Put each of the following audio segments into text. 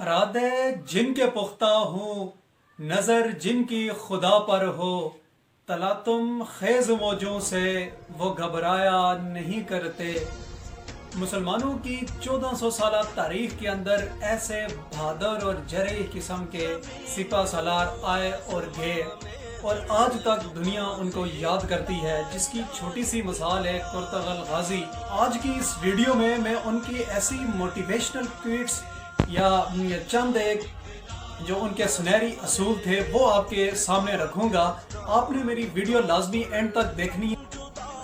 ارادے جن کے پختہ ہوں، نظر جن کی خدا پر ہو، تلاطم خیز موجوں سے وہ گھبرایا نہیں کرتے۔ مسلمانوں کی 1400 سالہ تاریخ کے اندر ایسے بہادر اور جرح قسم کے سپہ سالار آئے اور گئے، اور آج تک دنیا ان کو یاد کرتی ہے، جس کی چھوٹی سی مثال ہے کرتغل غازی۔ آج کی اس ویڈیو میں ان کی ایسی موٹیویشنل ٹویٹس یا چند ایک جو ان کے سنہری اصول تھے وہ آپ کے سامنے رکھوں گا۔ آپ نے میری ویڈیو لازمی اینڈ تک دیکھنی ہے۔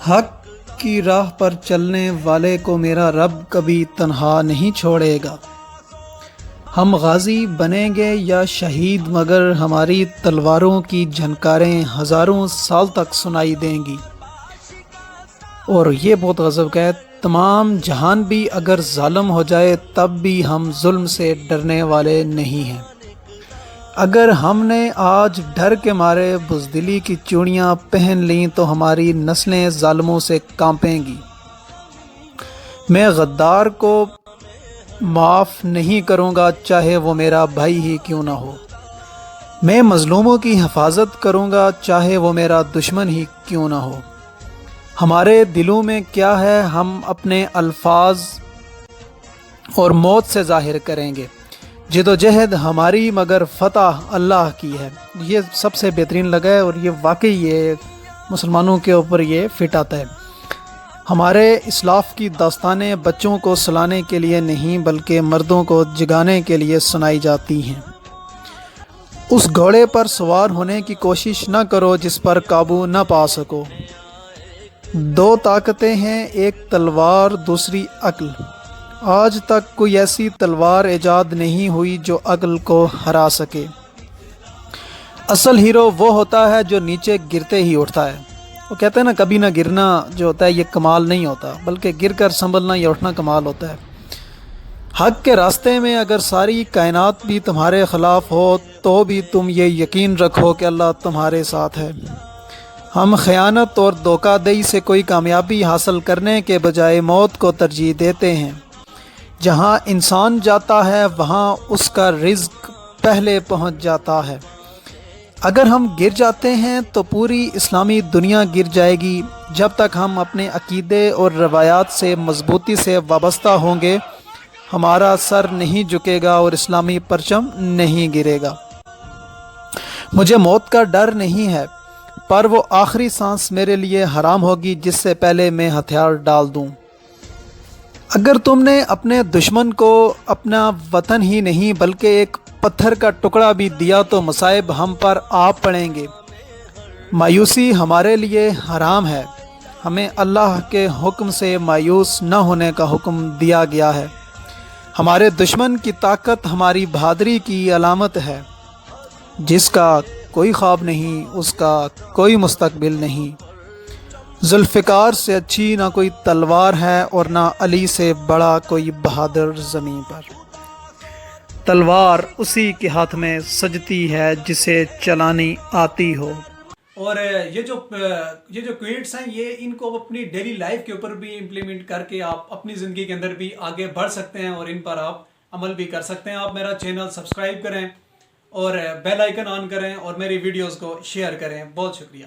حق کی راہ پر چلنے والے کو میرا رب کبھی تنہا نہیں چھوڑے گا۔ ہم غازی بنیں گے یا شہید، مگر ہماری تلواروں کی جھنکاریں ہزاروں سال تک سنائی دیں گی۔ اور یہ بہت غضب کا ہے، تمام جہان بھی اگر ظالم ہو جائے تب بھی ہم ظلم سے ڈرنے والے نہیں ہیں۔ اگر ہم نے آج ڈر کے مارے بزدلی کی چوڑیاں پہن لیں تو ہماری نسلیں ظالموں سے کانپیں گی۔ میں غدار کو معاف نہیں کروں گا، چاہے وہ میرا بھائی ہی کیوں نہ ہو۔ میں مظلوموں کی حفاظت کروں گا، چاہے وہ میرا دشمن ہی کیوں نہ ہو۔ ہمارے دلوں میں کیا ہے ہم اپنے الفاظ اور موت سے ظاہر کریں گے۔ جدوجہد ہماری مگر فتح اللہ کی ہے۔ یہ سب سے بہترین لگا ہے اور یہ واقعی یہ مسلمانوں کے اوپر یہ فٹ آتا ہے۔ ہمارے اسلاف کی داستانیں بچوں کو سلانے کے لیے نہیں بلکہ مردوں کو جگانے کے لیے سنائی جاتی ہیں۔ اس گھوڑے پر سوار ہونے کی کوشش نہ کرو جس پر قابو نہ پا سکو۔ دو طاقتیں ہیں، ایک تلوار دوسری عقل۔ آج تک کوئی ایسی تلوار ایجاد نہیں ہوئی جو عقل کو ہرا سکے۔ اصل ہیرو وہ ہوتا ہے جو نیچے گرتے ہی اٹھتا ہے۔ وہ کہتے ہیں نا، کبھی نہ گرنا جو ہوتا ہے یہ کمال نہیں ہوتا، بلکہ گر کر سنبھلنا یا اٹھنا کمال ہوتا ہے۔ حق کے راستے میں اگر ساری کائنات بھی تمہارے خلاف ہو تو بھی تم یہ یقین رکھو کہ اللہ تمہارے ساتھ ہے۔ ہم خیانت اور دھوکہ دہی سے کوئی کامیابی حاصل کرنے کے بجائے موت کو ترجیح دیتے ہیں۔ جہاں انسان جاتا ہے وہاں اس کا رزق پہلے پہنچ جاتا ہے۔ اگر ہم گر جاتے ہیں تو پوری اسلامی دنیا گر جائے گی۔ جب تک ہم اپنے عقیدے اور روایات سے مضبوطی سے وابستہ ہوں گے ہمارا سر نہیں جھکے گا اور اسلامی پرچم نہیں گرے گا۔ مجھے موت کا ڈر نہیں ہے، پر وہ آخری سانس میرے لیے حرام ہوگی جس سے پہلے میں ہتھیار ڈال دوں۔ اگر تم نے اپنے دشمن کو اپنا وطن ہی نہیں بلکہ ایک پتھر کا ٹکڑا بھی دیا تو مصائب ہم پر آ پڑیں گے۔ مایوسی ہمارے لیے حرام ہے۔ ہمیں اللہ کے حکم سے مایوس نہ ہونے کا حکم دیا گیا ہے۔ ہمارے دشمن کی طاقت ہماری بہادری کی علامت ہے۔ جس کا کوئی خواب نہیں اس کا کوئی مستقبل نہیں۔ ذوالفقار سے اچھی نہ کوئی تلوار ہے اور نہ علی سے بڑا کوئی بہادر زمین پر۔ تلوار اسی کے ہاتھ میں سجتی ہے جسے چلانی آتی ہو۔ اور یہ جو کویٹس ہیں یہ ان کو اپنی ڈیلی لائف کے اوپر بھی امپلیمنٹ کر کے آپ اپنی زندگی کے اندر بھی آگے بڑھ سکتے ہیں اور ان پر آپ عمل بھی کر سکتے ہیں۔ آپ میرا چینل سبسکرائب کریں اور بیل آئیکن آن کریں اور میری ویڈیوز کو شیئر کریں۔ بہت شکریہ۔